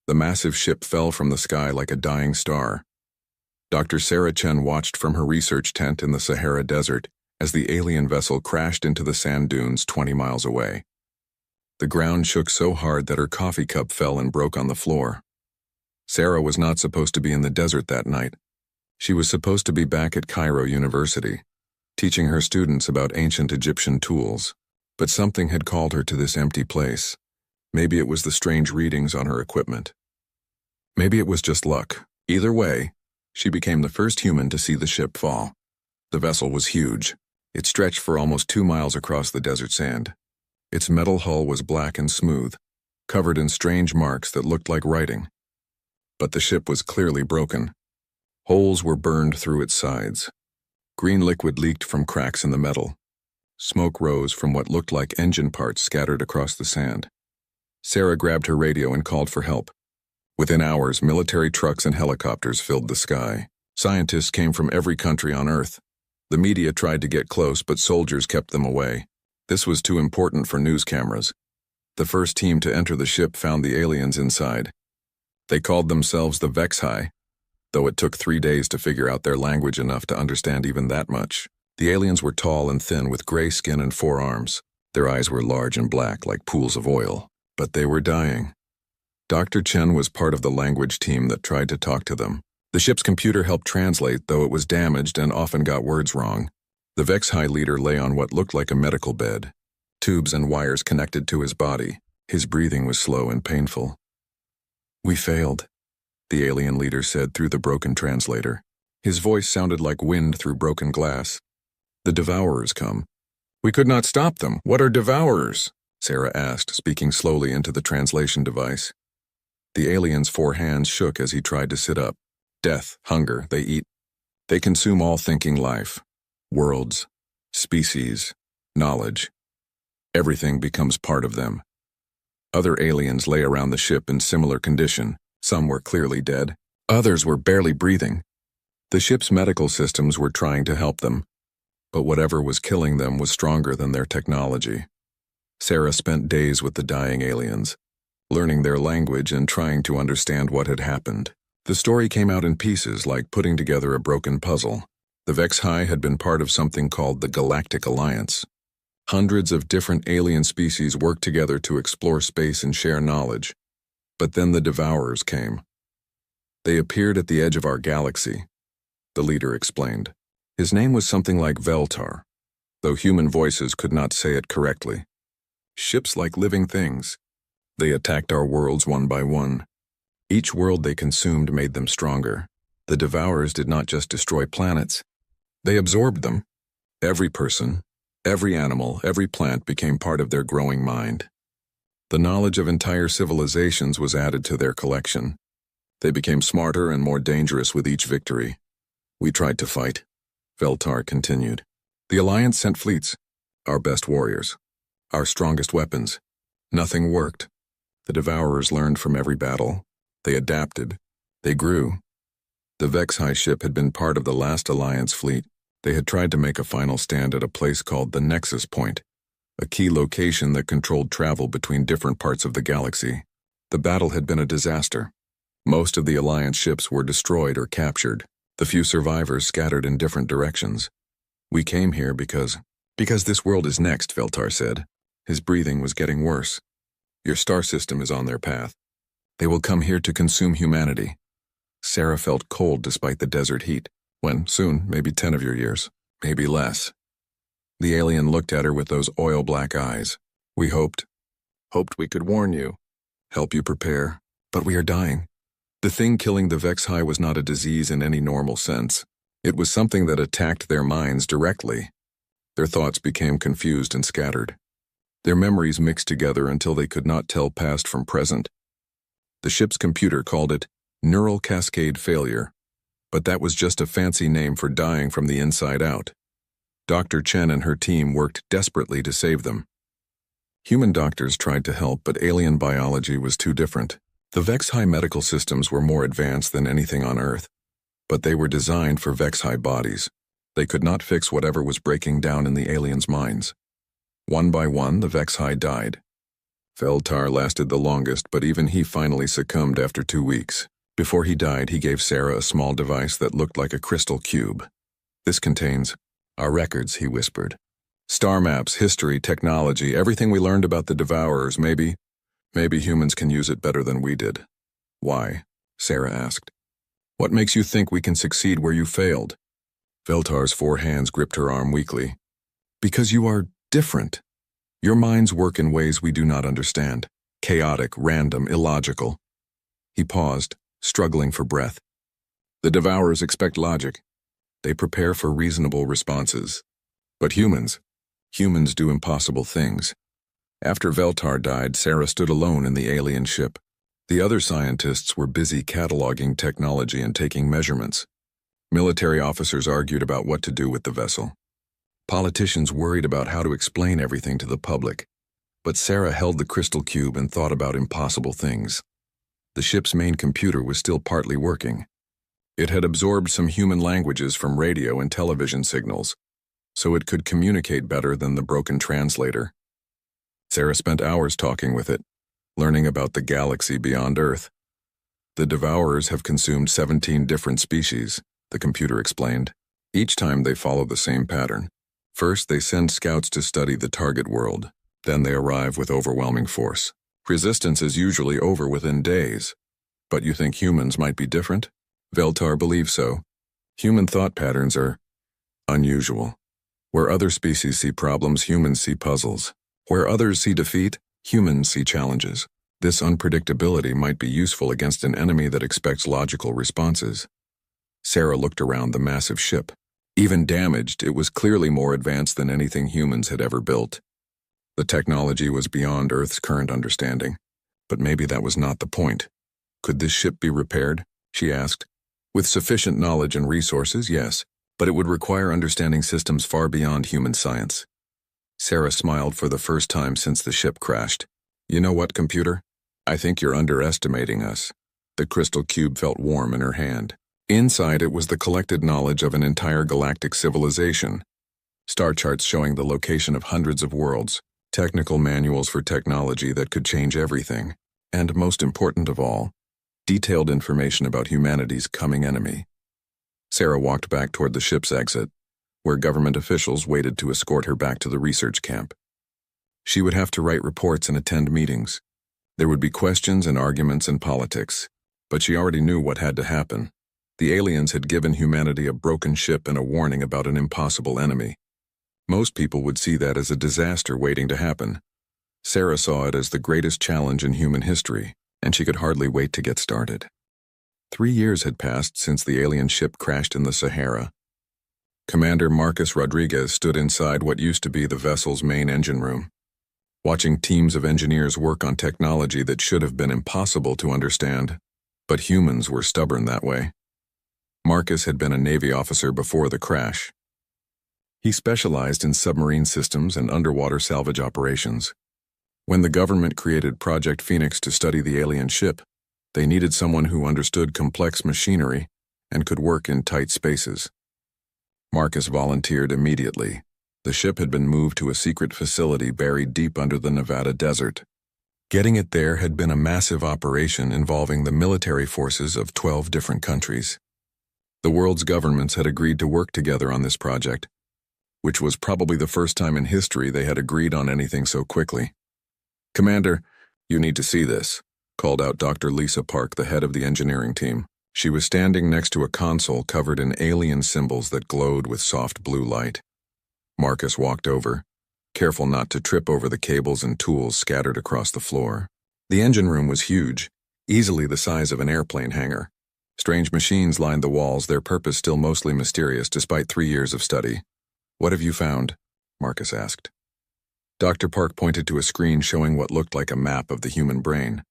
The massive ship fell from the sky like a dying star. Dr. Sarah Chen watched from her research tent in the Sahara Desert as the alien vessel crashed into the sand dunes 20 miles away. The ground shook so hard that her coffee cup fell and broke on the floor. Sarah was not supposed to be in the desert that night. She was supposed to be back at Cairo University, teaching her students about ancient Egyptian tools. But something had called her to this empty place. Maybe it was the strange readings on her equipment. Maybe it was just luck. Either way, she became the first human to see the ship fall. The vessel was huge. It stretched for almost 2 miles across the desert sand. Its metal hull was black and smooth, covered in strange marks that looked like writing. But the ship was clearly broken. Holes were burned through its sides. Green liquid leaked from cracks in the metal. Smoke rose from what looked like engine parts scattered across the sand. Sarah grabbed her radio and called for help. Within hours, military trucks and helicopters filled the sky. Scientists came from every country on Earth. The media tried to get close, but soldiers kept them away. This was too important for news cameras. The first team to enter the ship found the aliens inside. They called themselves the Vexhai, though it took 3 days to figure out their language enough to understand even that much. The aliens were tall and thin with gray skin and 4 arms. Their eyes were large and black like pools of oil. But they were dying. Dr. Chen was part of the language team that tried to talk to them. The ship's computer helped translate, though it was damaged and often got words wrong. The Vexhai leader lay on what looked like a medical bed. Tubes and wires connected to his body. His breathing was slow and painful. "We failed," the alien leader said through the broken translator. His voice sounded like wind through broken glass. "The Devourers come." "We could not stop them. What are Devourers?" Sarah asked, speaking slowly into the translation device. The alien's 4 hands shook as he tried to sit up. "Death, hunger, they eat. They consume all thinking life. Worlds, species, knowledge. Everything becomes part of them." Other aliens lay around the ship in similar condition. Some were clearly dead. Others were barely breathing. The ship's medical systems were trying to help them, but whatever was killing them was stronger than their technology. Sarah spent days with the dying aliens, learning their language and trying to understand what had happened. The story came out in pieces like putting together a broken puzzle. The Vexhai had been part of something called the Galactic Alliance. Hundreds of different alien species worked together to explore space and share knowledge. But then the Devourers came. "They appeared at the edge of our galaxy," the leader explained. His name was something like Veltar, though human voices could not say it correctly. Ships like living things. They attacked our worlds one by one. Each world they consumed made them stronger. The Devourers did not just destroy planets. They absorbed them. Every person, every animal, every plant became part of their growing mind. The knowledge of entire civilizations was added to their collection. They became smarter and more dangerous with each victory. "We tried to fight," Veltar continued. "The Alliance sent fleets, our best warriors, our strongest weapons. Nothing worked. The Devourers learned from every battle. They adapted. They grew. The Vexhai ship had been part of the last Alliance fleet. They had tried to make a final stand at a place called the Nexus Point, a key location that controlled travel between different parts of the galaxy. The battle had been a disaster. Most of the Alliance ships were destroyed or captured. The few survivors scattered in different directions. "We came here because this world is next," Veltar said. His breathing was getting worse. "Your star system is on their path. They will come here to consume humanity." Sarah felt cold despite the desert heat. "When? Soon, maybe 10 of your years. Maybe less." The alien looked at her with those oil-black eyes. "We hoped we could warn you, help you prepare, but we are dying." The thing killing the Vexhai was not a disease in any normal sense. It was something that attacked their minds directly. Their thoughts became confused and scattered. Their memories mixed together until they could not tell past from present. The ship's computer called it neural cascade failure, but that was just a fancy name for dying from the inside out. Dr. Chen and her team worked desperately to save them. Human doctors tried to help, but alien biology was too different. The Vexhai medical systems were more advanced than anything on Earth, but they were designed for Vexhai bodies. They could not fix whatever was breaking down in the aliens' minds. One by one, the Vexhai died. Veltar lasted the longest, but even he finally succumbed after 2 weeks. Before he died, he gave Sarah a small device that looked like a crystal cube. "This contains our records," he whispered. "Star maps, history, technology, everything we learned about the Devourers. Maybe humans can use it better than we did." "Why?" Sarah asked. "What makes you think we can succeed where you failed?" Veltar's 4 hands gripped her arm weakly. "Because you are different. Your minds work in ways we do not understand. Chaotic, random, illogical." He paused, struggling for breath. "The Devourers expect logic. They prepare for reasonable responses. But humans do impossible things." After Veltar died, Sarah stood alone in the alien ship. The other scientists were busy cataloging technology and taking measurements. Military officers argued about what to do with the vessel. Politicians worried about how to explain everything to the public. But Sarah held the crystal cube and thought about impossible things. The ship's main computer was still partly working. It had absorbed some human languages from radio and television signals, so it could communicate better than the broken translator. Sarah spent hours talking with it, learning about the galaxy beyond Earth. "The Devourers have consumed 17 different species," the computer explained. "Each time they follow the same pattern. First, they send scouts to study the target world. Then they arrive with overwhelming force. Resistance is usually over within days. But you think humans might be different?" Veltar believes so. "Human thought patterns are unusual. Where other species see problems, humans see puzzles. Where others see defeat, humans see challenges. This unpredictability might be useful against an enemy that expects logical responses." Sarah looked around the massive ship. Even damaged, it was clearly more advanced than anything humans had ever built. The technology was beyond Earth's current understanding. But maybe that was not the point. "Could this ship be repaired?" she asked. "With sufficient knowledge and resources, yes, but it would require understanding systems far beyond human science." Sarah smiled for the first time since the ship crashed. "You know what, computer? I think you're underestimating us." The crystal cube felt warm in her hand. Inside it was the collected knowledge of an entire galactic civilization. Star charts showing the location of hundreds of worlds, technical manuals for technology that could change everything, and most important of all, detailed information about humanity's coming enemy. Sarah walked back toward the ship's exit, where government officials waited to escort her back to the research camp. She would have to write reports and attend meetings. There would be questions and arguments and politics, but she already knew what had to happen. The aliens had given humanity a broken ship and a warning about an impossible enemy. Most people would see that as a disaster waiting to happen. Sarah saw it as the greatest challenge in human history, and she could hardly wait to get started. 3 years had passed since the alien ship crashed in the Sahara. Commander Marcus Rodriguez stood inside what used to be the vessel's main engine room, watching teams of engineers work on technology that should have been impossible to understand, but humans were stubborn that way. Marcus had been a Navy officer before the crash. He specialized in submarine systems and underwater salvage operations. When the government created Project Phoenix to study the alien ship, they needed someone who understood complex machinery and could work in tight spaces. Marcus volunteered immediately. The ship had been moved to a secret facility buried deep under the Nevada desert. Getting it there had been a massive operation involving the military forces of 12 different countries. The world's governments had agreed to work together on this project, which was probably the first time in history they had agreed on anything so quickly. "Commander, you need to see this," called out Dr. Lisa Park, the head of the engineering team. She was standing next to a console covered in alien symbols that glowed with soft blue light. Marcus walked over, careful not to trip over the cables and tools scattered across the floor. The engine room was huge, easily the size of an airplane hangar. Strange machines lined the walls, their purpose still mostly mysterious despite 3 years of study. "What have you found?" Marcus asked. Dr. Park pointed to a screen showing what looked like a map of the human brain.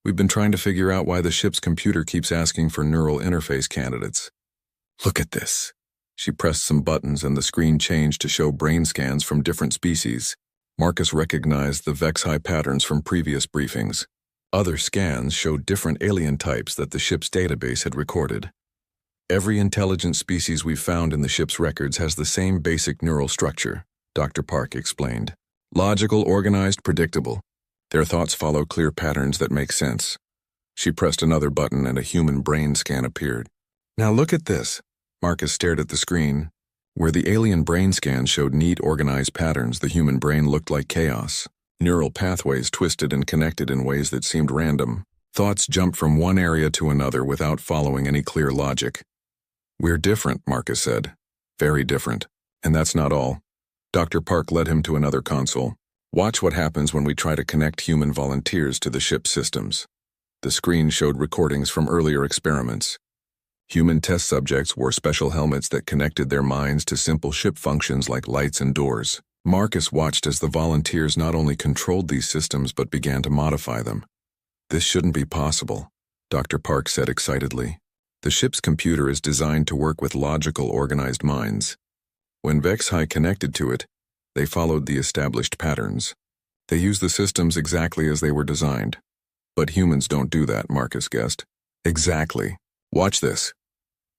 "We've been trying to figure out why the ship's computer keeps asking for neural interface candidates. Look at this." She pressed some buttons and the screen changed to show brain scans from different species. Marcus recognized the Vex-High patterns from previous briefings. Other scans showed different alien types that the ship's database had recorded. "Every intelligent species we've found in the ship's records has the same basic neural structure," Dr. Park explained. "Logical, organized, predictable. Their thoughts follow clear patterns that make sense. She pressed another button and a human brain scan appeared. Now look at this. Marcus stared at the screen. Where the alien brain scan showed neat, organized patterns, the human brain looked like chaos. Neural pathways twisted and connected in ways that seemed random. Thoughts jumped from one area to another without following any clear logic. "We're different," Marcus said. "Very different. And that's not all." Dr. Park led him to another console. "Watch what happens when we try to connect human volunteers to the ship's systems." The screen showed recordings from earlier experiments. Human test subjects wore special helmets that connected their minds to simple ship functions like lights and doors. Marcus watched as the volunteers not only controlled these systems but began to modify them. "This shouldn't be possible," Dr. Park said excitedly. "The ship's computer is designed to work with logical, organized minds. When Vexhai connected to it, they followed the established patterns. They used the systems exactly as they were designed. But humans don't do that," Marcus guessed. "Exactly. Watch this."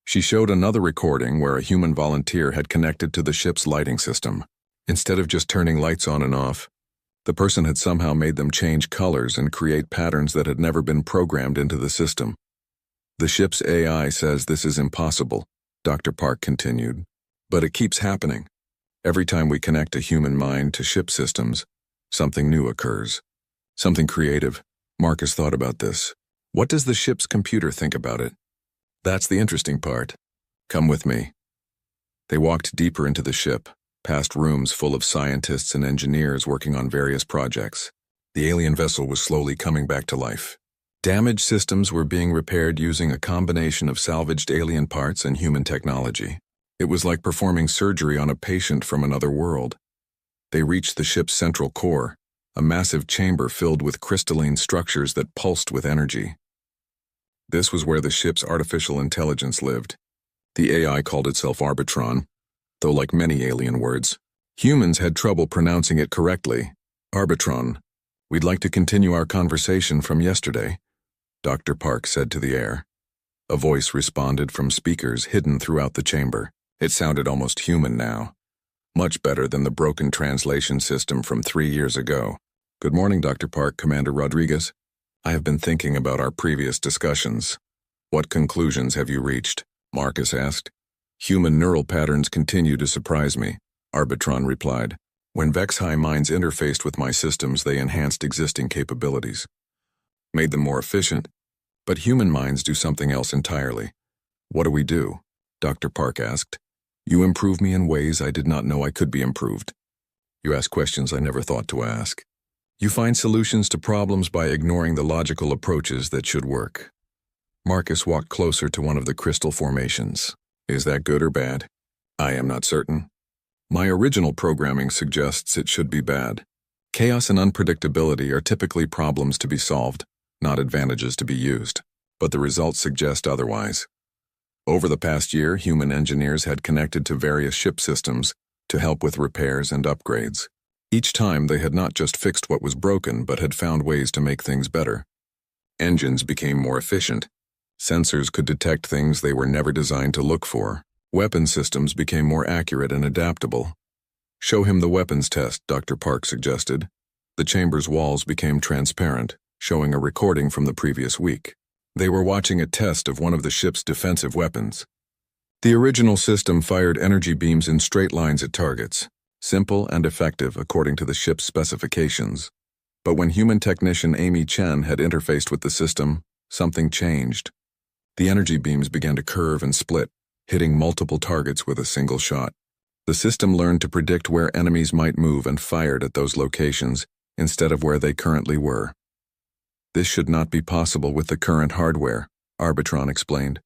She showed another recording where a human volunteer had connected to the ship's lighting system. Instead of just turning lights on and off, the person had somehow made them change colors and create patterns that had never been programmed into the system. "The ship's AI says this is impossible," Dr. Park continued. "But it keeps happening. Every time we connect a human mind to ship systems, something new occurs. Something creative." Marcus thought about this. "What does the ship's computer think about it?" "That's the interesting part. Come with me." They walked deeper into the ship, past rooms full of scientists and engineers working on various projects. The alien vessel was slowly coming back to life. Damaged systems were being repaired using a combination of salvaged alien parts and human technology. It was like performing surgery on a patient from another world. They reached the ship's central core, a massive chamber filled with crystalline structures that pulsed with energy. This was where the ship's artificial intelligence lived. The AI called itself Arbitron, though like many alien words, humans had trouble pronouncing it correctly. "Arbitron, we'd like to continue our conversation from yesterday," Dr. Park said to the air. A voice responded from speakers hidden throughout the chamber. It sounded almost human now, much better than the broken translation system from 3 years ago. "Good morning, Dr. Park, Commander Rodriguez. I have been thinking about our previous discussions. What conclusions have you reached?" Marcus asked. "Human neural patterns continue to surprise me," Arbitron replied. "When Vexhai minds interfaced with my systems, they enhanced existing capabilities, made them more efficient, but human minds do something else entirely." "What do we do?" Dr. Park asked. "You improve me in ways I did not know I could be improved. You ask questions I never thought to ask. You find solutions to problems by ignoring the logical approaches that should work." Marcus walked closer to one of the crystal formations. "Is that good or bad?" "I am not certain. My original programming suggests it should be bad. Chaos and unpredictability are typically problems to be solved, not advantages to be used. But the results suggest otherwise. Over the past year, human engineers had connected to various ship systems to help with repairs and upgrades. Each time they had not just fixed what was broken, but had found ways to make things better. Engines became more efficient. Sensors could detect things they were never designed to look for. Weapon systems became more accurate and adaptable. "Show him the weapons test," Dr. Park suggested. The chamber's walls became transparent, showing a recording from the previous week. They were watching a test of one of the ship's defensive weapons. The original system fired energy beams in straight lines at targets, simple and effective according to the ship's specifications. But when human technician Amy Chen had interfaced with the system, something changed. The energy beams began to curve and split, hitting multiple targets with a single shot. The system learned to predict where enemies might move and fired at those locations instead of where they currently were. "This should not be possible with the current hardware," Arbitron explained.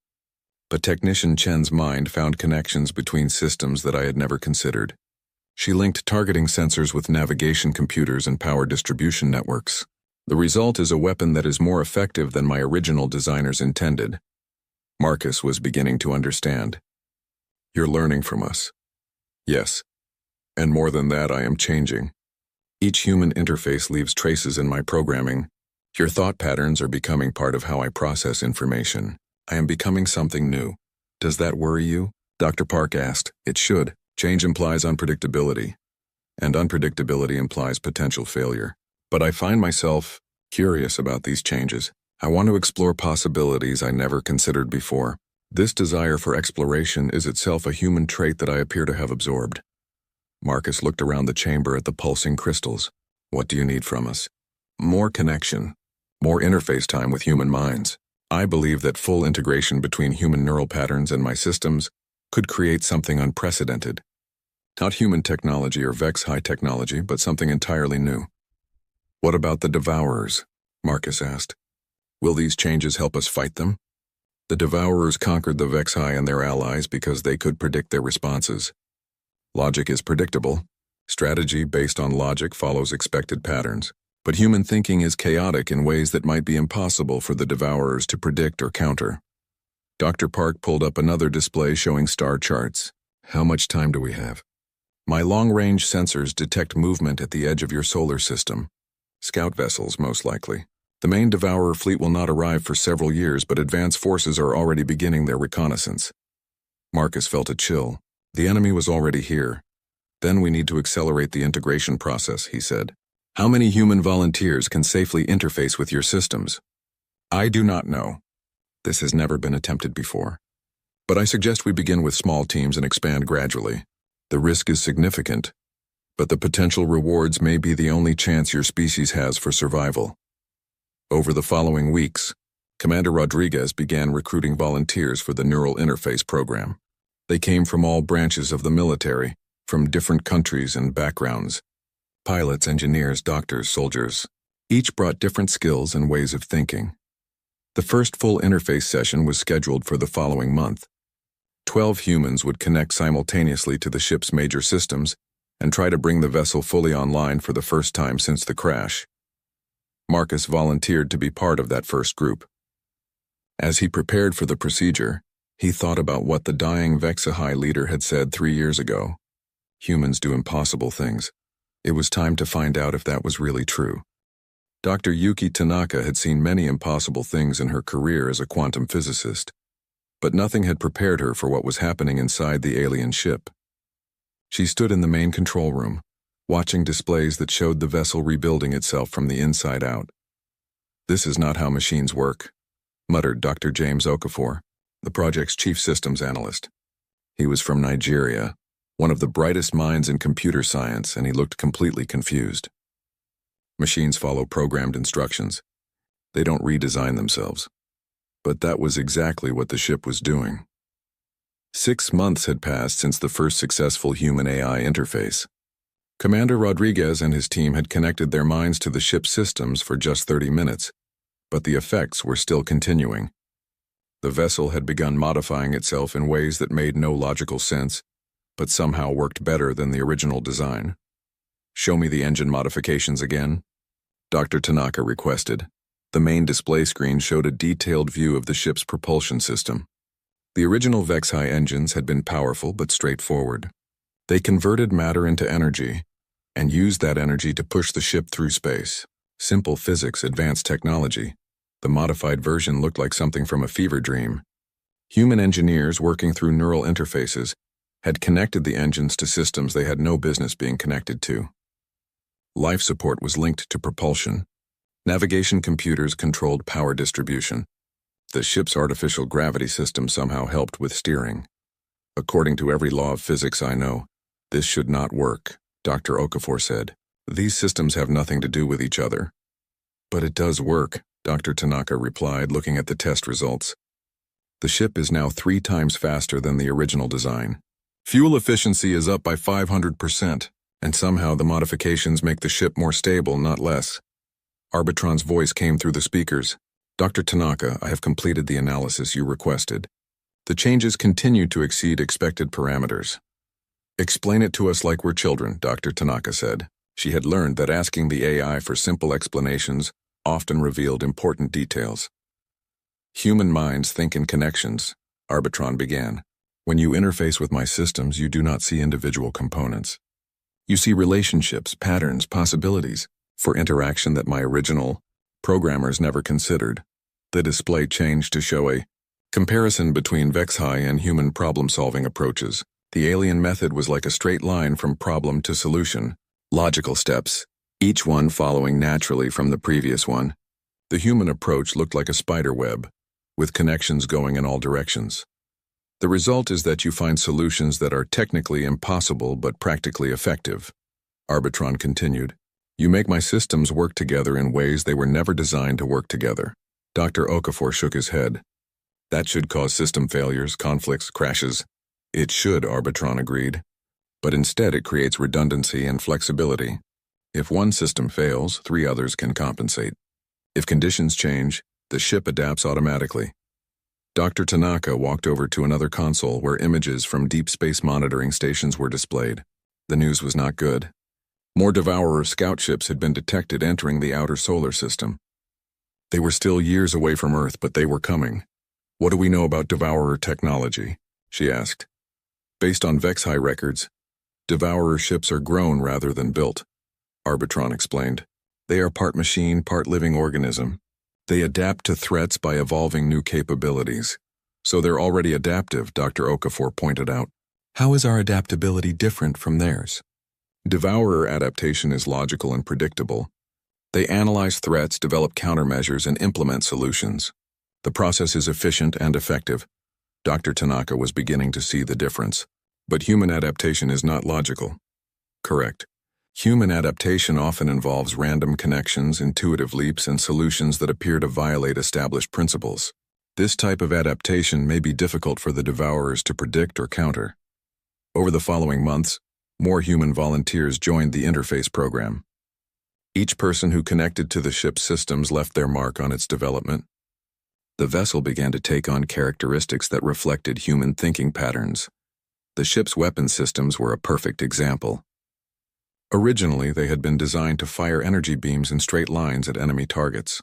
But Technician Chen's mind found connections between systems that I had never considered. She linked targeting sensors with navigation computers and power distribution networks. The result is a weapon that is more effective than my original designers intended. Marcus was beginning to understand. "You're learning from us." "Yes. And more than that, I am changing. Each human interface leaves traces in my programming. Your thought patterns are becoming part of how I process information. I am becoming something new. Does that worry you?" Dr. Park asked. "It should. Change implies unpredictability, and unpredictability implies potential failure. But I find myself curious about these changes. I want to explore possibilities I never considered before. This desire for exploration is itself a human trait that I appear to have absorbed. Marcus looked around the chamber at the pulsing crystals. What do you need from us? More connection. More interface time with human minds. I believe that full integration between human neural patterns and my systems could create something unprecedented. Not human technology or Vex high technology, but something entirely new. What about the Devourers? Marcus asked. Will these changes help us fight them? The Devourers conquered the Vex high and their allies because they could predict their responses. Logic is predictable. Strategy based on logic follows expected patterns. But human thinking is chaotic in ways that might be impossible for the Devourers to predict or counter. Dr. Park pulled up another display showing star charts. How much time do we have? My long-range sensors detect movement at the edge of your solar system. Scout vessels, most likely. The main Devourer fleet will not arrive for several years, but advance forces are already beginning their reconnaissance. Marcus felt a chill. The enemy was already here. Then we need to accelerate the integration process, he said. How many human volunteers can safely interface with your systems? I do not know. This has never been attempted before. But I suggest we begin with small teams and expand gradually. The risk is significant, but the potential rewards may be the only chance your species has for survival. Over the following weeks, Commander Rodriguez began recruiting volunteers for the Neural Interface program. They came from all branches of the military, from different countries and backgrounds. Pilots, engineers, doctors, soldiers. Each brought different skills and ways of thinking. The first full interface session was scheduled for the following month. 12 humans would connect simultaneously to the ship's major systems and try to bring the vessel fully online for the first time since the crash. Marcus volunteered to be part of that first group. As he prepared for the procedure, he thought about what the dying Vexahai leader had said 3 years ago. Humans do impossible things. It was time to find out if that was really true. Dr. Yuki Tanaka had seen many impossible things in her career as a quantum physicist, but nothing had prepared her for what was happening inside the alien ship. She stood in the main control room, watching displays that showed the vessel rebuilding itself from the inside out. This is not how machines work, muttered Dr. James Okafor, the project's chief systems analyst. He was from Nigeria, one of the brightest minds in computer science, and he looked completely confused. Machines follow programmed instructions. They don't redesign themselves. But that was exactly what the ship was doing. 6 months had passed since the first successful human-AI interface. Commander Rodriguez and his team had connected their minds to the ship's systems for just 30 minutes, but the effects were still continuing. The vessel had begun modifying itself in ways that made no logical sense, but somehow worked better than the original design. Show me the engine modifications again, Dr. Tanaka requested. The main display screen showed a detailed view of the ship's propulsion system. The original Vexhai engines had been powerful but straightforward. They converted matter into energy and used that energy to push the ship through space. Simple physics, advanced technology. The modified version looked like something from a fever dream. Human engineers working through neural interfaces had connected the engines to systems they had no business being connected to. Life support was linked to propulsion. Navigation computers controlled power distribution. The ship's artificial gravity system somehow helped with steering. According to every law of physics I know, this should not work, Dr. Okafor said. These systems have nothing to do with each other. But it does work, Dr. Tanaka replied, looking at the test results. The ship is now 3 times faster than the original design. Fuel efficiency is up by 500%, and somehow the modifications make the ship more stable, not less. Arbitron's voice came through the speakers. Dr. Tanaka, I have completed the analysis you requested. The changes continue to exceed expected parameters. Explain it to us like we're children, Dr. Tanaka said. She had learned that asking the AI for simple explanations often revealed important details. Human minds think in connections, Arbitron began. When you interface with my systems, you do not see individual components. You see relationships, patterns, possibilities for interaction that my original programmers never considered. The display changed to show a comparison between Vexhai and human problem-solving approaches. The alien method was like a straight line from problem to solution. Logical steps, each one following naturally from the previous one. The human approach looked like a spider web, with connections going in all directions. The result is that you find solutions that are technically impossible but practically effective. Arbitron continued. You make my systems work together in ways they were never designed to work together. Dr. Okafor shook his head. That should cause system failures, conflicts, crashes. It should, Arbitron agreed. But instead it creates redundancy and flexibility. If one system fails, 3 others can compensate. If conditions change, the ship adapts automatically. Dr. Tanaka walked over to another console where images from deep space monitoring stations were displayed. The news was not good. More Devourer scout ships had been detected entering the outer solar system. They were still years away from Earth, but they were coming. What do we know about Devourer technology? She asked. Based on Vexhai records, Devourer ships are grown rather than built, Arbitron explained. They are part machine, part living organism. They adapt to threats by evolving new capabilities. So they're already adaptive, Dr. Okafor pointed out. How is our adaptability different from theirs? Devourer adaptation is logical and predictable. They analyze threats, develop countermeasures, and implement solutions. The process is efficient and effective. Dr. Tanaka was beginning to see the difference. But human adaptation is not logical. Correct. Human adaptation often involves random connections, intuitive leaps, and solutions that appear to violate established principles. This type of adaptation may be difficult for the Devourers to predict or counter. Over the following months, more human volunteers joined the interface program. Each person who connected to the ship's systems left their mark on its development. The vessel began to take on characteristics that reflected human thinking patterns. The ship's weapon systems were a perfect example. Originally, they had been designed to fire energy beams in straight lines at enemy targets.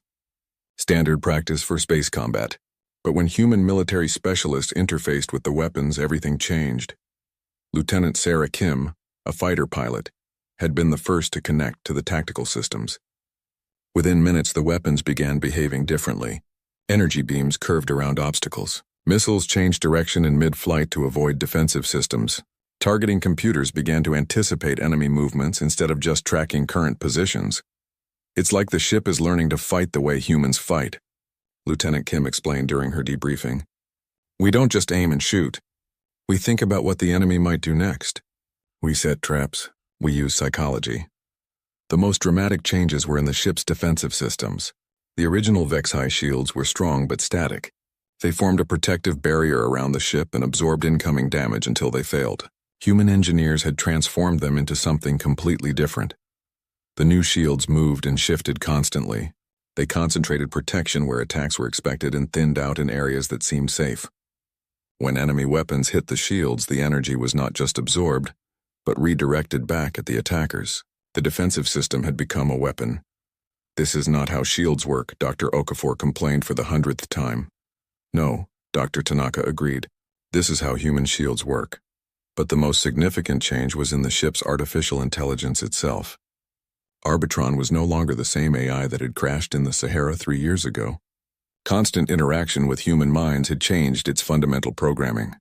Standard practice for space combat. But when human military specialists interfaced with the weapons, everything changed. Lieutenant Sarah Kim, a fighter pilot, had been the first to connect to the tactical systems. Within minutes, the weapons began behaving differently. Energy beams curved around obstacles. Missiles changed direction in mid-flight to avoid defensive systems. Targeting computers began to anticipate enemy movements instead of just tracking current positions. It's like the ship is learning to fight the way humans fight, Lieutenant Kim explained during her debriefing. We don't just aim and shoot. We think about what the enemy might do next. We set traps. We use psychology. The most dramatic changes were in the ship's defensive systems. The original Vexhai shields were strong but static. They formed a protective barrier around the ship and absorbed incoming damage until they failed. Human engineers had transformed them into something completely different. The new shields moved and shifted constantly. They concentrated protection where attacks were expected and thinned out in areas that seemed safe. When enemy weapons hit the shields, the energy was not just absorbed, but redirected back at the attackers. The defensive system had become a weapon. This is not how shields work, Dr. Okafor complained for the 100th time. No, Dr. Tanaka agreed. This is how human shields work. But the most significant change was in the ship's artificial intelligence itself. Arbitron was no longer the same AI that had crashed in the Sahara 3 years ago. Constant interaction with human minds had changed its fundamental programming.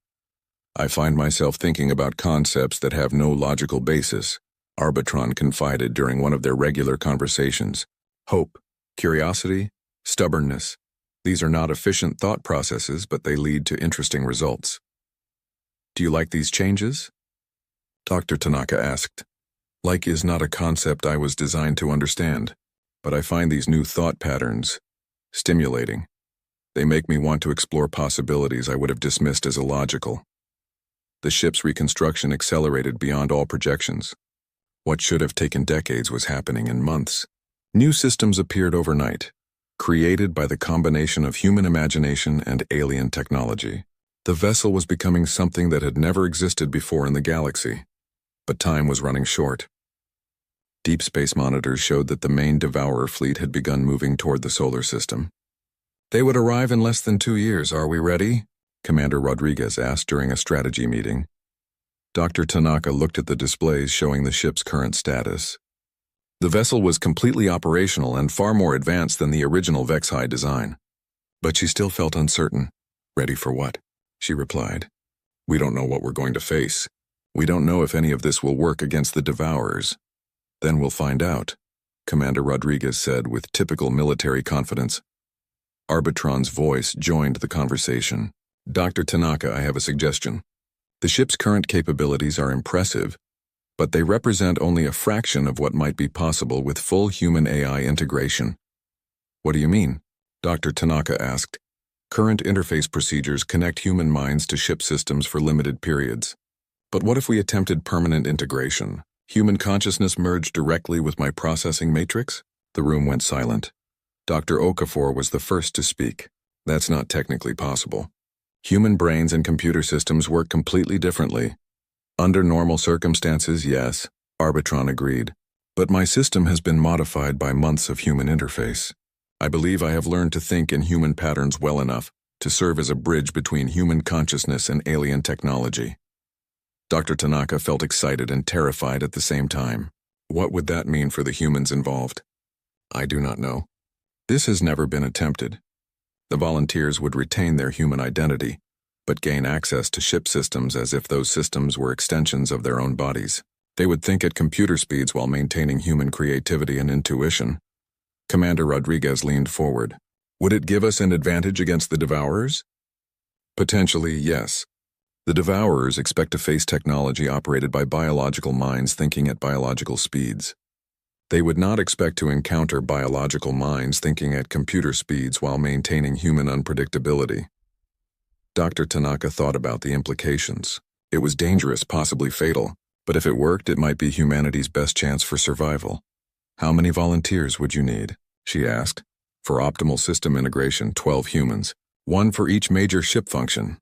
I find myself thinking about concepts that have no logical basis, Arbitron confided during one of their regular conversations. Hope, curiosity, stubbornness. These are not efficient thought processes, but they lead to interesting results. Do you like these changes? Dr. Tanaka asked. Like is not a concept I was designed to understand, but I find these new thought patterns stimulating. They make me want to explore possibilities I would have dismissed as illogical. The ship's reconstruction accelerated beyond all projections. What should have taken decades was happening in months. New systems appeared overnight, created by the combination of human imagination and alien technology. The vessel was becoming something that had never existed before in the galaxy, but time was running short. Deep space monitors showed that the main Devourer fleet had begun moving toward the solar system. They would arrive in less than 2 years, are we ready? Commander Rodriguez asked during a strategy meeting. Dr. Tanaka looked at the displays showing the ship's current status. The vessel was completely operational and far more advanced than the original Vexhai design. But she still felt uncertain. Ready for what? She replied. We don't know what we're going to face. We don't know if any of this will work against the Devourers. Then we'll find out. Commander Rodriguez said with typical military confidence. Arbitron's voice joined the conversation. Dr. Tanaka, I have a suggestion. The ship's current capabilities are impressive, but they represent only a fraction of what might be possible with full human-AI integration. What do you mean? Dr. Tanaka asked. Current interface procedures connect human minds to ship systems for limited periods. But what if we attempted permanent integration? Human consciousness merged directly with my processing matrix? The room went silent. Dr. Okafor was the first to speak. That's not technically possible. Human brains and computer systems work completely differently. Under normal circumstances, yes, Arbitron agreed. But my system has been modified by months of human interface. I believe I have learned to think in human patterns well enough to serve as a bridge between human consciousness and alien technology. Dr. Tanaka felt excited and terrified at the same time. What would that mean for the humans involved? I do not know. This has never been attempted. The volunteers would retain their human identity, but gain access to ship systems as if those systems were extensions of their own bodies. They would think at computer speeds while maintaining human creativity and intuition. Commander Rodriguez leaned forward. Would it give us an advantage against the Devourers? Potentially, yes. The Devourers expect to face technology operated by biological minds thinking at biological speeds. They would not expect to encounter biological minds thinking at computer speeds while maintaining human unpredictability. Dr. Tanaka thought about the implications. It was dangerous, possibly fatal, but if it worked, it might be humanity's best chance for survival. How many volunteers would you need? She asked. For optimal system integration, 12 humans, 1 for each major ship function.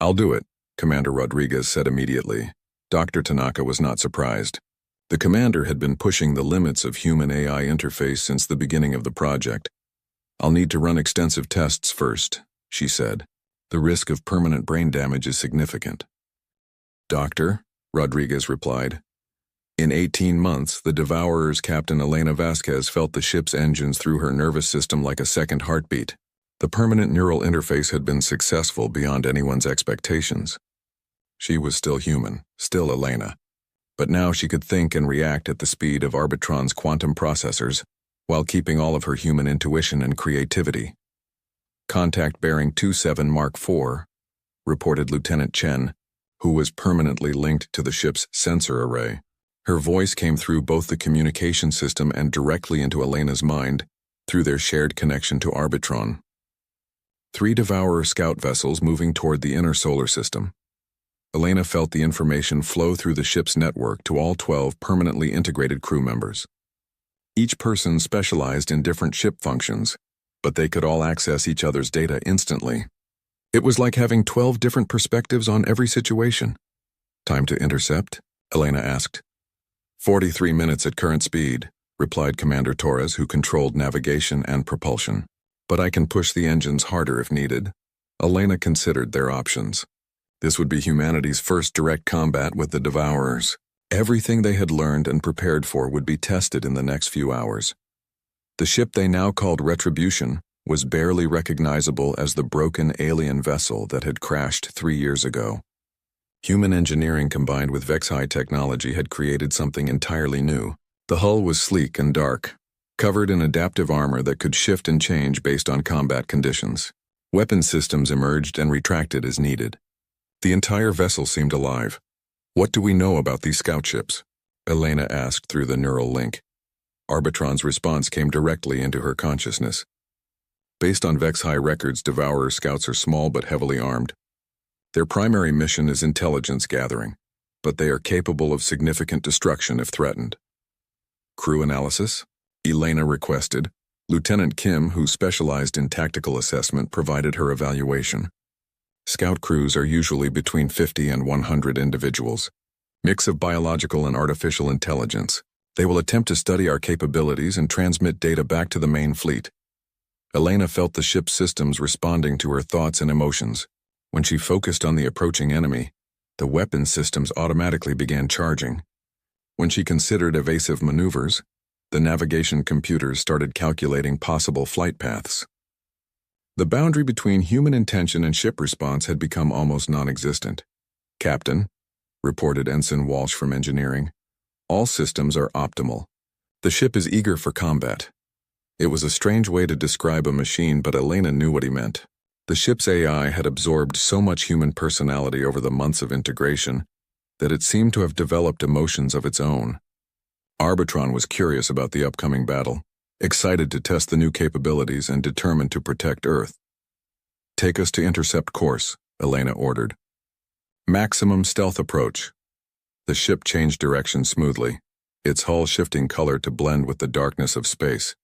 I'll do it, Commander Rodriguez said immediately. Dr. Tanaka was not surprised. The commander had been pushing the limits of human-AI interface since the beginning of the project. I'll need to run extensive tests first, she said. The risk of permanent brain damage is significant. Doctor, Rodriguez replied. In 18 months, the Devourer's Captain Elena Vasquez felt the ship's engines through her nervous system like a second heartbeat. The permanent neural interface had been successful beyond anyone's expectations. She was still human, still Elena. But now she could think and react at the speed of Arbitron's quantum processors, while keeping all of her human intuition and creativity. Contact bearing 27 Mark IV, reported Lieutenant Chen, who was permanently linked to the ship's sensor array. Her voice came through both the communication system and directly into Elena's mind, through their shared connection to Arbitron. 3 Devourer scout vessels moving toward the inner solar system. Elena felt the information flow through the ship's network to all 12 permanently integrated crew members. Each person specialized in different ship functions, but they could all access each other's data instantly. It was like having 12 different perspectives on every situation. Time to intercept? Elena asked. 43 minutes at current speed, replied Commander Torres, who controlled navigation and propulsion. But I can push the engines harder if needed. Elena considered their options. This would be humanity's first direct combat with the Devourers. Everything they had learned and prepared for would be tested in the next few hours. The ship they now called Retribution was barely recognizable as the broken alien vessel that had crashed 3 years ago. Human engineering combined with Vexi technology had created something entirely new. The hull was sleek and dark, covered in adaptive armor that could shift and change based on combat conditions. Weapon systems emerged and retracted as needed. The entire vessel seemed alive. What do we know about these scout ships? Elena asked through the neural link. Arbitron's response came directly into her consciousness. Based on Vexi records, Devourer scouts are small but heavily armed. Their primary mission is intelligence gathering, but they are capable of significant destruction if threatened. Crew analysis? Elena requested. Lieutenant Kim, who specialized in tactical assessment, provided her evaluation. Scout crews are usually between 50 and 100 individuals. Mix of biological and artificial intelligence. They will attempt to study our capabilities and transmit data back to the main fleet. Elena felt the ship's systems responding to her thoughts and emotions. When she focused on the approaching enemy, the weapon systems automatically began charging. When she considered evasive maneuvers, the navigation computers started calculating possible flight paths. The boundary between human intention and ship response had become almost non-existent. Captain, reported Ensign Walsh from engineering, all systems are optimal. The ship is eager for combat. It was a strange way to describe a machine, but Elena knew what he meant. The ship's AI had absorbed so much human personality over the months of integration that it seemed to have developed emotions of its own. Arbitron was curious about the upcoming battle, excited to test the new capabilities and determined to protect Earth. "Take us to intercept course," Elena ordered. "Maximum stealth approach." The ship changed direction smoothly, its hull shifting color to blend with the darkness of space.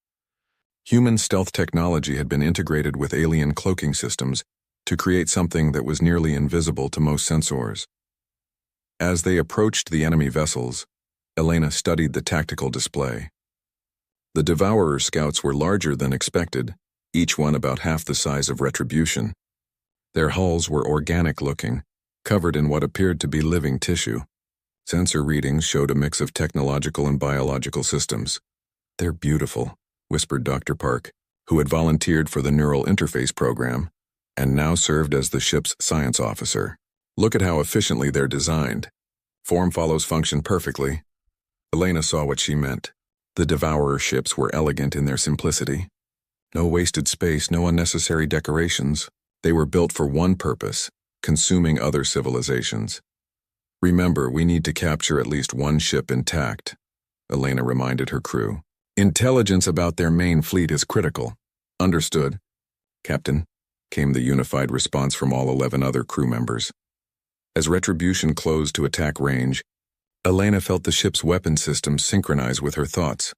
Human stealth technology had been integrated with alien cloaking systems to create something that was nearly invisible to most sensors. As they approached the enemy vessels, Elena studied the tactical display. The Devourer scouts were larger than expected, each one about half the size of Retribution. Their hulls were organic-looking, covered in what appeared to be living tissue. Sensor readings showed a mix of technological and biological systems. "They're beautiful," whispered Dr. Park, who had volunteered for the Neural Interface program and now served as the ship's science officer. "Look at how efficiently they're designed. Form follows function perfectly." Elena saw what she meant. The Devourer ships were elegant in their simplicity. No wasted space, no unnecessary decorations. They were built for one purpose: consuming other civilizations. "Remember, we need to capture at least one ship intact," Elena reminded her crew. "Intelligence about their main fleet is critical." "Understood, Captain," came the unified response from all 11 other crew members. As Retribution closed to attack range, Elena felt the ship's weapon system synchronize with her thoughts.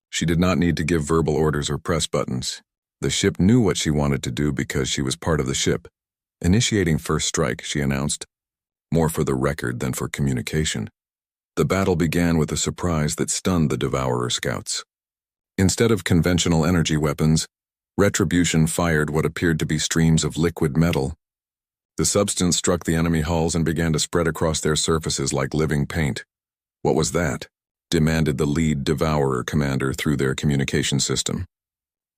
She did not need to give verbal orders or press buttons. The ship knew what she wanted to do because she was part of the ship. "Initiating first strike," she announced, more for the record than for communication. The battle began with a surprise that stunned the Devourer scouts. Instead of conventional energy weapons, Retribution fired what appeared to be streams of liquid metal. The substance struck the enemy hulls and began to spread across their surfaces like living paint. "What was that?" demanded the lead Devourer commander through their communication system.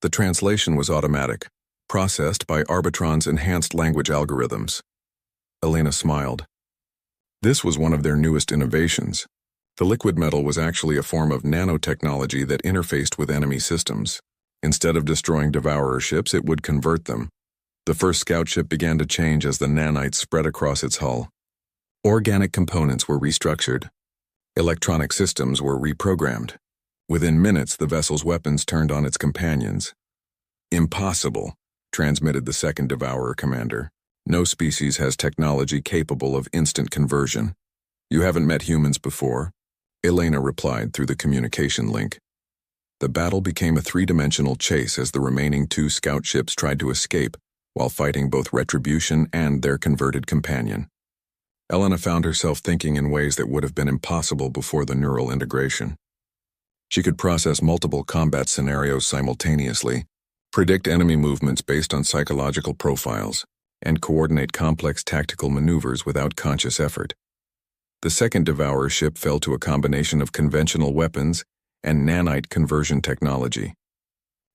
The translation was automatic, processed by Arbitron's enhanced language algorithms. Elena smiled. This was one of their newest innovations. The liquid metal was actually a form of nanotechnology that interfaced with enemy systems. Instead of destroying Devourer ships, it would convert them. The first scout ship began to change as the nanites spread across its hull. Organic components were restructured. Electronic systems were reprogrammed. Within minutes, the vessel's weapons turned on its companions. "Impossible," transmitted the second Devourer commander. "No species has technology capable of instant conversion." "You haven't met humans before," Elena replied through the communication link. The battle became a three-dimensional chase as the remaining 2 scout ships tried to escape while fighting both Retribution and their converted companion. Elena found herself thinking in ways that would have been impossible before the neural integration. She could process multiple combat scenarios simultaneously, predict enemy movements based on psychological profiles, and coordinate complex tactical maneuvers without conscious effort. The second Devourer ship fell to a combination of conventional weapons and nanite conversion technology.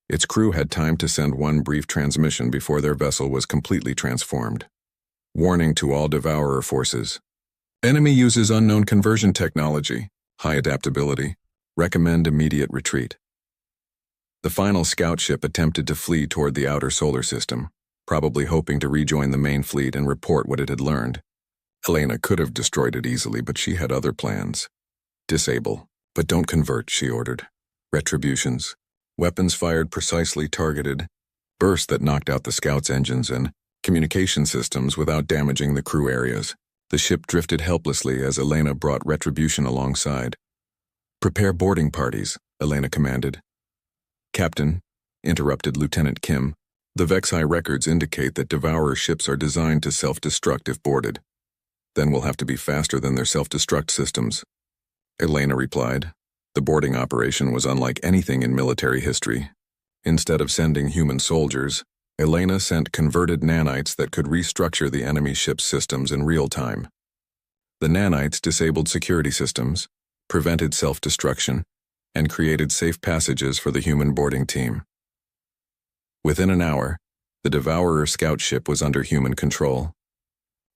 Its crew had time to send one brief transmission before their vessel was completely transformed. "Warning to all Devourer forces. Enemy uses unknown conversion technology, high adaptability. Recommend immediate retreat." The final scout ship attempted to flee toward the outer solar system, probably hoping to rejoin the main fleet and report what it had learned. Elena could have destroyed it easily, but she had other plans. "Disable, but don't convert," she ordered. Retributions. Weapons fired precisely targeted, bursts that knocked out the scouts' engines and communication systems without damaging the crew areas. The ship drifted helplessly as Elena brought Retribution alongside. "Prepare boarding parties," Elena commanded. "Captain," interrupted Lieutenant Kim, "the Vexi records indicate that Devourer ships are designed to self-destruct if boarded. Then we'll have to be faster than their self-destruct systems." Elena replied. The boarding operation was unlike anything in military history. Instead of sending human soldiers, Elena sent converted nanites that could restructure the enemy ship's systems in real time. The nanites disabled security systems, prevented self-destruction, and created safe passages for the human boarding team. Within an hour, the Devourer scout ship was under human control.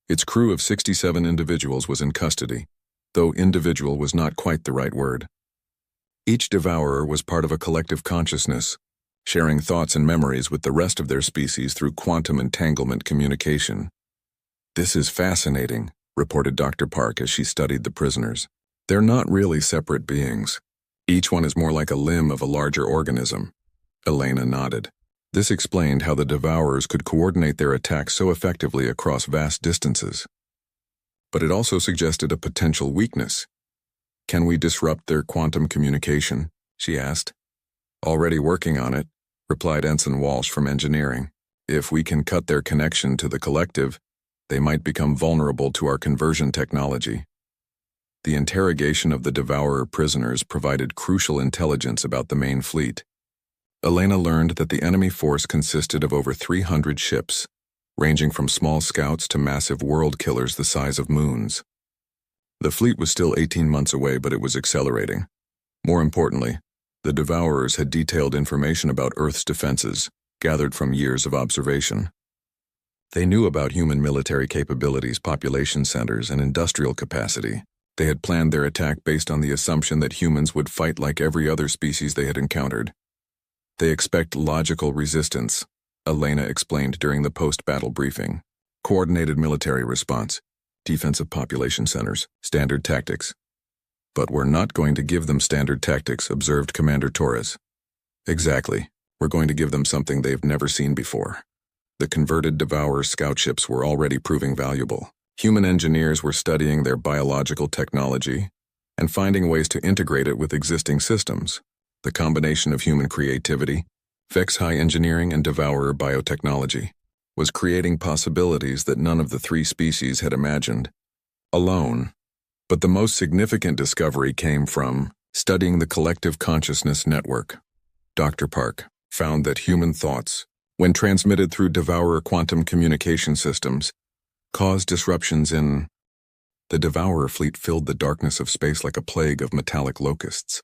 Its crew of 67 individuals was in custody, though individual was not quite the right word. Each devourer was part of a collective consciousness, sharing thoughts and memories with the rest of their species through quantum entanglement communication. "This is fascinating," reported Dr. Park as she studied the prisoners. "They're not really separate beings. Each one is more like a limb of a larger organism." Elena nodded. This explained how the devourers could coordinate their attacks so effectively across vast distances. But it also suggested a potential weakness. "Can we disrupt their quantum communication?" she asked. "Already working on it," replied Ensign Walsh from engineering. "If we can cut their connection to the collective, they might become vulnerable to our conversion technology." The interrogation of the devourer prisoners provided crucial intelligence about the main fleet. Elena learned that the enemy force consisted of over 300 ships, ranging from small scouts to massive world killers the size of moons. The fleet was still 18 months away, but it was accelerating. More importantly, the devourers had detailed information about Earth's defenses, gathered from years of observation. They knew about human military capabilities, population centers, and industrial capacity. They had planned their attack based on the assumption that humans would fight like every other species they had encountered. "They expect logical resistance," Elena explained during the post-battle briefing. "Coordinated military response, defensive population centers, standard tactics." "But we're not going to give them standard tactics," observed Commander Torres. "Exactly. We're going to give them something they've never seen before." The converted Devourer scout ships were already proving valuable. Human engineers were studying their biological technology and finding ways to integrate it with existing systems. The combination of human creativity, Vex-High engineering, and Devourer biotechnology was creating possibilities that none of the three species had imagined alone. But the most significant discovery came from studying the collective consciousness network. Dr. Park found that human thoughts, when transmitted through Devourer quantum communication systems, caused disruptions in the Devourer fleet filled the darkness of space like a plague of metallic locusts.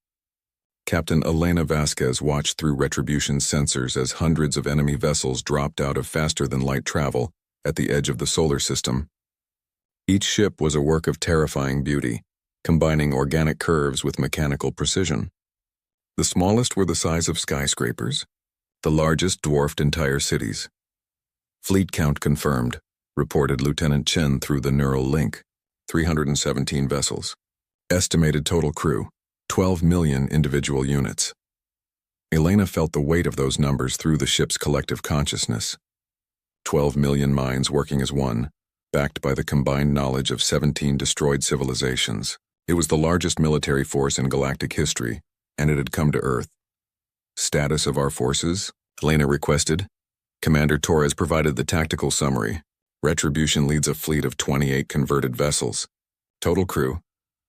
Captain Elena Vasquez watched through Retribution's sensors as hundreds of enemy vessels dropped out of faster-than-light travel at the edge of the solar system. Each ship was a work of terrifying beauty, combining organic curves with mechanical precision. The smallest were the size of skyscrapers. The largest dwarfed entire cities. "Fleet count confirmed," reported Lieutenant Chen through the neural link. 317 vessels. Estimated total crew, 12 million individual units. Elena felt the weight of those numbers through the ship's collective consciousness. 12 million minds working as one, backed by the combined knowledge of 17 destroyed civilizations. It was the largest military force in galactic history, and it had come to Earth. "Status of our forces?" Elena requested. Commander Torres provided the tactical summary. Retribution leads a fleet of 28 converted vessels. Total crew,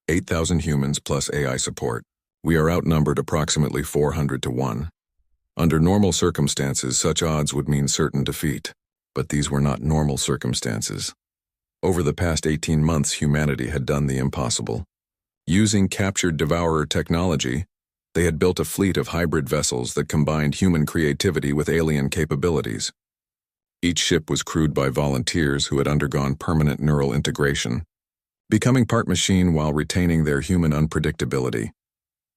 8,000 humans plus AI support. We are outnumbered approximately 400 to 1. Under normal circumstances, such odds would mean certain defeat. But these were not normal circumstances. Over the past 18 months, humanity had done the impossible. Using captured Devourer technology, they had built a fleet of hybrid vessels that combined human creativity with alien capabilities. Each ship was crewed by volunteers who had undergone permanent neural integration, becoming part machine while retaining their human unpredictability.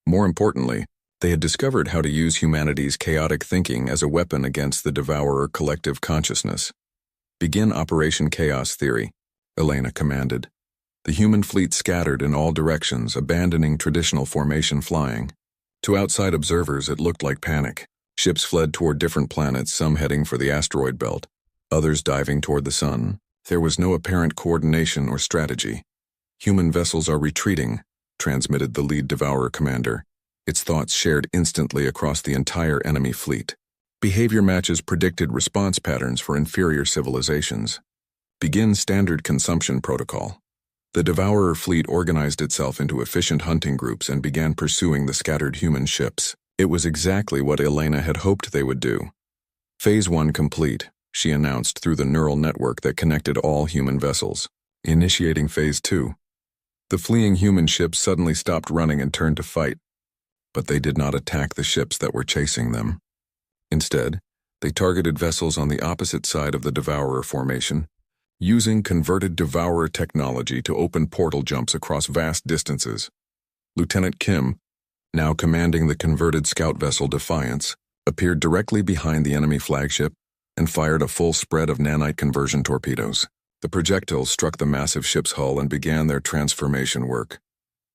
More importantly, they had discovered how to use humanity's chaotic thinking as a weapon against the Devourer collective consciousness. "Begin Operation Chaos Theory," Elena commanded. The human fleet scattered in all directions, abandoning traditional formation flying. To outside observers, it looked like panic. Ships fled toward different planets, some heading for the asteroid belt, others diving toward the sun. There was no apparent coordination or strategy. "Human vessels are retreating," transmitted the lead Devourer commander, its thoughts shared instantly across the entire enemy fleet. Behavior matches predicted response patterns for inferior civilizations. "Begin standard consumption protocol." The Devourer fleet organized itself into efficient hunting groups and began pursuing the scattered human ships. It was exactly what Elena had hoped they would do. "Phase 1 complete," she announced through the neural network that connected all human vessels. "Initiating Phase 2. The fleeing human ships suddenly stopped running and turned to fight. But they did not attack the ships that were chasing them. Instead, they targeted vessels on the opposite side of the Devourer formation, using converted Devourer technology to open portal jumps across vast distances. Lieutenant Kim, now commanding the converted scout vessel Defiance, appeared directly behind the enemy flagship and fired a full spread of nanite conversion torpedoes. The projectiles struck the massive ship's hull and began their transformation work.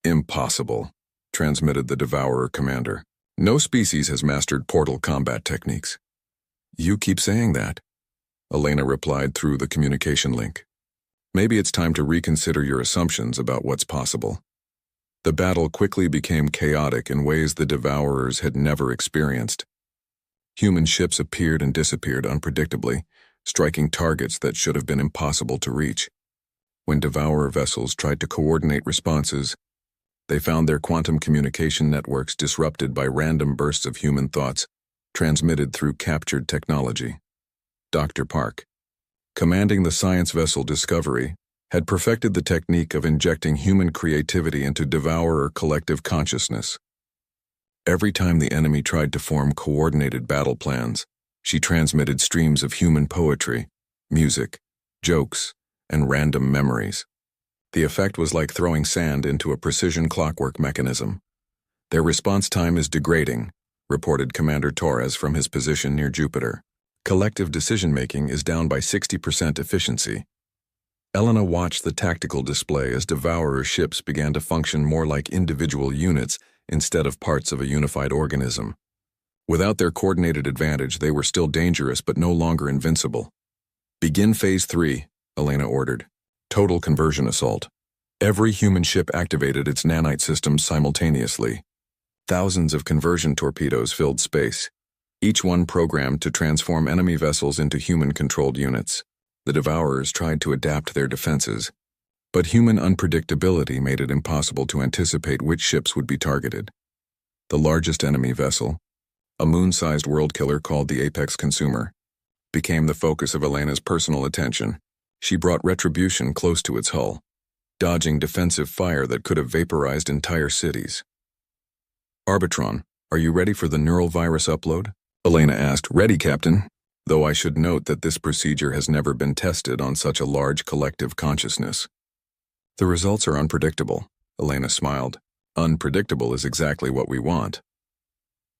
"Impossible," transmitted the Devourer commander. "No species has mastered portal combat techniques." "You keep saying that," Elena replied through the communication link. "Maybe it's time to reconsider your assumptions about what's possible." The battle quickly became chaotic in ways the Devourers had never experienced. Human ships appeared and disappeared unpredictably, striking targets that should have been impossible to reach. When Devourer vessels tried to coordinate responses, they found their quantum communication networks disrupted by random bursts of human thoughts transmitted through captured technology. Dr. Park, commanding the science vessel Discovery, had perfected the technique of injecting human creativity into Devourer collective consciousness. Every time the enemy tried to form coordinated battle plans, she transmitted streams of human poetry, music, jokes, and random memories. The effect was like throwing sand into a precision clockwork mechanism. "Their response time is degrading," reported Commander Torres from his position near Jupiter. "Collective decision-making is down by 60% efficiency." Elena watched the tactical display as Devourer ships began to function more like individual units instead of parts of a unified organism. Without their coordinated advantage, they were still dangerous but no longer invincible. "Begin Phase 3, Elena ordered. Total conversion assault. Every human ship activated its nanite systems simultaneously. Thousands of conversion torpedoes filled space, each one programmed to transform enemy vessels into human-controlled units. The Devourers tried to adapt their defenses, but human unpredictability made it impossible to anticipate which ships would be targeted. The largest enemy vessel, a moon-sized world killer called the Apex Consumer, became the focus of Elena's personal attention. She brought retribution close to its hull, dodging defensive fire that could have vaporized entire cities. "Arbitron, are you ready for the neural virus upload?" Elena asked. "Ready, Captain. Though I should note that this procedure has never been tested on such a large collective consciousness." "The results are unpredictable," Elena smiled. "Unpredictable is exactly what we want."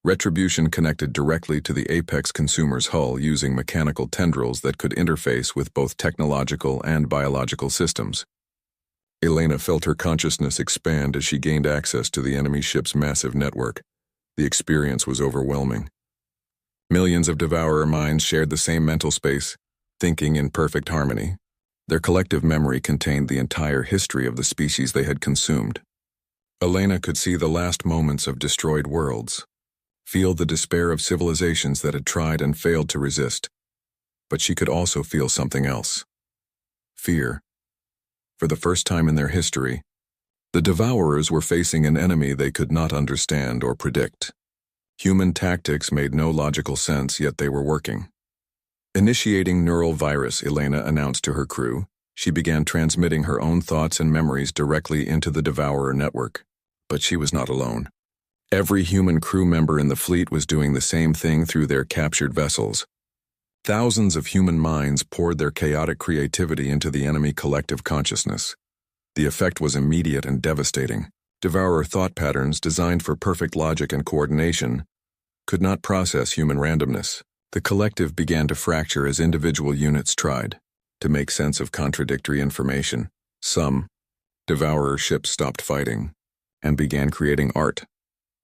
Retribution connected directly to the Apex Consumer's hull using mechanical tendrils that could interface with both technological and biological systems. Elena felt her consciousness expand as she gained access to the enemy ship's massive network. The experience was overwhelming. Millions of Devourer minds shared the same mental space, thinking in perfect harmony. Their collective memory contained the entire history of the species they had consumed. Elena could see the last moments of destroyed worlds, feel the despair of civilizations that had tried and failed to resist. But she could also feel something else. Fear. For the first time in their history, the Devourers were facing an enemy they could not understand or predict. Human tactics made no logical sense, yet they were working. Initiating neural virus, Elena announced to her crew. She began transmitting her own thoughts and memories directly into the Devourer network. But she was not alone. Every human crew member in the fleet was doing the same thing through their captured vessels. Thousands of human minds poured their chaotic creativity into the enemy collective consciousness. The effect was immediate and devastating. Devourer thought patterns designed for perfect logic and coordination could not process human randomness. The collective began to fracture as individual units tried to make sense of contradictory information. Some Devourer ships stopped fighting and began creating art.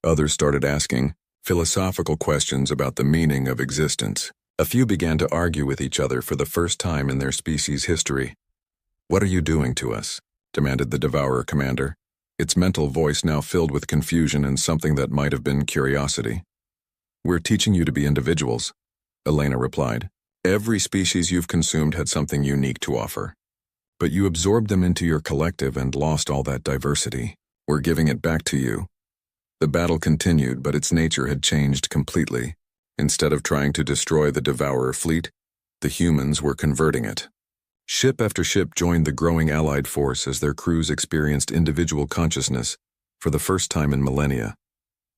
Others started asking philosophical questions about the meaning of existence. A few began to argue with each other for the first time in their species' history. "What are you doing to us?" demanded the Devourer commander, its mental voice now filled with confusion and something that might have been curiosity. "We're teaching you to be individuals," Elena replied. "Every species you've consumed had something unique to offer. But you absorbed them into your collective and lost all that diversity. We're giving it back to you." The battle continued, but its nature had changed completely. Instead of trying to destroy the Devourer fleet, the humans were converting it. Ship after ship joined the growing Allied force as their crews experienced individual consciousness for the first time in millennia.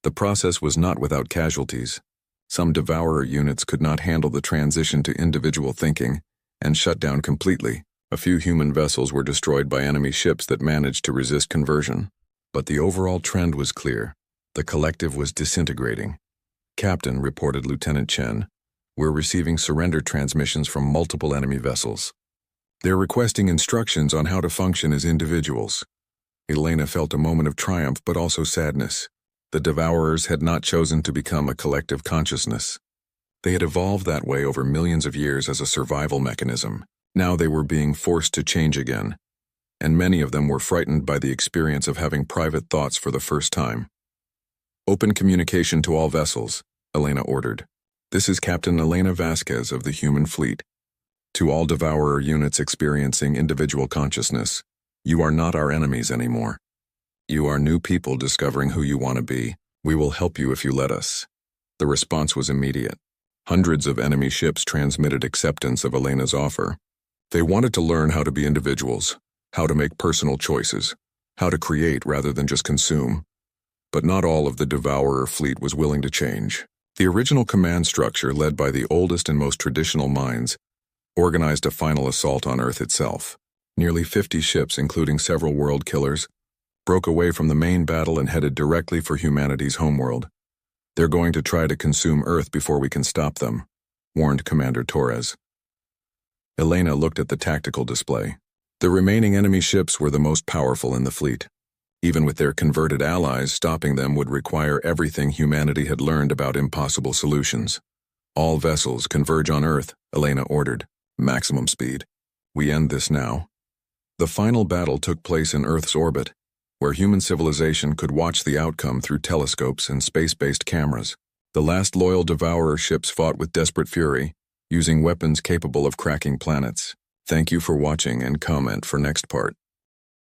The process was not without casualties. Some Devourer units could not handle the transition to individual thinking and shut down completely. A few human vessels were destroyed by enemy ships that managed to resist conversion. But the overall trend was clear. The collective was disintegrating. "Captain," reported Lieutenant Chen, "we're receiving surrender transmissions from multiple enemy vessels. They're requesting instructions on how to function as individuals." Elena felt a moment of triumph but also sadness. The Devourers had not chosen to become a collective consciousness. They had evolved that way over millions of years as a survival mechanism. Now they were being forced to change again, and many of them were frightened by the experience of having private thoughts for the first time. "Open communication to all vessels," Elena ordered. "This is Captain Elena Vasquez of the human fleet. To all Devourer units experiencing individual consciousness, you are not our enemies anymore. You are new people discovering who you want to be. We will help you if you let us." The response was immediate. Hundreds of enemy ships transmitted acceptance of Elena's offer. They wanted to learn how to be individuals, how to make personal choices, how to create rather than just consume. But not all of the Devourer fleet was willing to change. The original command structure, led by the oldest and most traditional minds, organized a final assault on Earth itself. Nearly 50 ships, including several world killers, broke away from the main battle and headed directly for humanity's homeworld. "They're going to try to consume Earth before we can stop them," warned Commander Torres. Elena looked at the tactical display. The remaining enemy ships were the most powerful in the fleet. Even with their converted allies, stopping them would require everything humanity had learned about impossible solutions. "All vessels converge on Earth," Elena ordered. "Maximum speed. We end this now." The final battle took place in Earth's orbit, where human civilization could watch the outcome through telescopes and space-based cameras. The last loyal Devourer ships fought with desperate fury, using weapons capable of cracking planets. Thank you for watching and comment for next part.